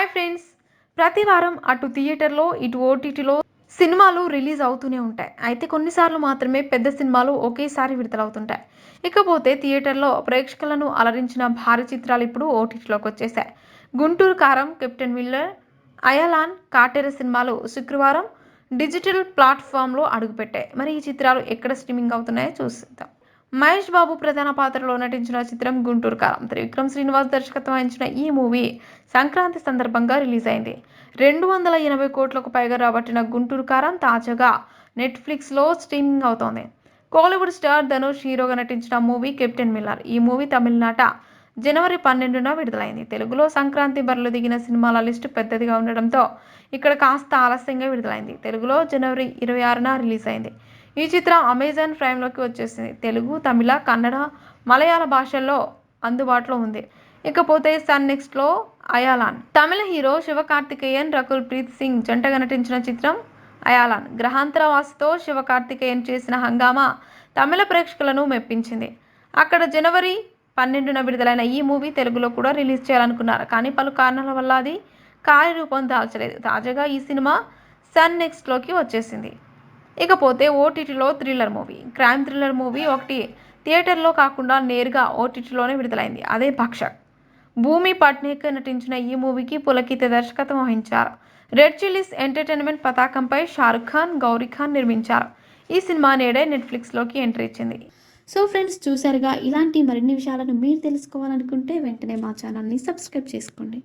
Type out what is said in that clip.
Hi friends, ప్రతి వారం అటు థియేటర్లో ఇటు ఓటీటీలో సినిమాలు రిలీజ్ అవుతూనే ఉంటాయి. అయితే కొన్నిసార్లు మాత్రమే పెద్ద సినిమాలు ఒకేసారి విడుదలవుతుంటాయి. ఇకపోతే థియేటర్లో ప్రేక్షకులను అలరించిన భారీ చిత్రాలు ఇప్పుడు ఓటీటీలోకి వచ్చేసాయి. గుంటూరు కారం, కెప్టెన్ మిల్లర్, అయాలాన్, కాటేర సినిమాలు శుక్రవారం డిజిటల్ ప్లాట్ఫామ్లో అడుగుపెట్టాయి. మరి ఈ చిత్రాలు ఎక్కడ స్ట్రీమింగ్ అవుతున్నాయో చూద్దాం. మహేష్ బాబు ప్రధాన పాత్రలో నటించిన చిత్రం గుంటూరు కారం. త్రివిక్రమ్ శ్రీనివాస్ దర్శకత్వం వహించిన ఈ మూవీ సంక్రాంతి సందర్భంగా రిలీజ్ అయింది. 280 కోట్లకు పైగా రాబట్టిన గుంటూరు కారం తాజాగా నెట్ఫ్లిక్స్లో స్ట్రీమింగ్ అవుతోంది. కోలీవుడ్ స్టార్ ధనుష్ హీరోగా నటించిన మూవీ కెప్టెన్ మిల్లర్. ఈ మూవీ తమిళనాట జనవరి 12న విడుదలైంది. తెలుగులో సంక్రాంతి బరిలో దిగిన సినిమాల లిస్టు పెద్దదిగా ఉండడంతో ఇక్కడ కాస్త ఆలస్యంగా విడుదలైంది. తెలుగులో జనవరి 26న రిలీజ్ అయింది. ఈ చిత్రం అమెజాన్ ప్రైమ్లోకి వచ్చేసింది. తెలుగు, తమిళ, కన్నడ, మలయాళ భాషల్లో అందుబాటులో ఉంది. ఇకపోతే సన్ నెక్స్ట్లో అయాలాన్. తమిళ హీరో శివకార్తికేయన్, రకుల్ ప్రీత్ సింగ్ జంటగా నటించిన చిత్రం అయాలాన్. గ్రహాంతర వాసితో శివకార్తికేయన్ చేసిన హంగామా తమిళ ప్రేక్షకులను మెప్పించింది. అక్కడ జనవరి 12న విడుదలైన ఈ మూవీ తెలుగులో కూడా రిలీజ్ చేయాలనుకున్నారు. కానీ పలు కారణాల వల్ల అది కార్యరూపం దాల్చలేదు. తాజాగా ఈ సినిమా సన్ నెక్స్ట్లోకి వచ్చేసింది. ఇకపోతే ఓటీటీలో thriller movie. Crime thriller movie ఒకటి థియేటర్లో కాకుండా నేరుగా ఓటీటీలోనే విడుదలైంది. అదే భక్షక్. భూమి పట్నేకర్ నటించిన ఈ మూవీకి పులకిత దర్శకత్వం వహించారు. రెడ్ చిల్లీస్ ఎంటర్టైన్మెంట్ పతాకంపై షారుఖ్ ఖాన్, గౌరీ ఖాన్ నిర్మించారు. ఈ సినిమా నేడే నెట్ఫ్లిక్స్లోకి ఎంట్రీ ఇచ్చింది. సో ఫ్రెండ్స్, చూసారుగా, ఇలాంటి మరిన్ని విషయాలను మీరు తెలుసుకోవాలనుకుంటే వెంటనే మా ఛానల్ని సబ్స్క్రైబ్ చేసుకోండి.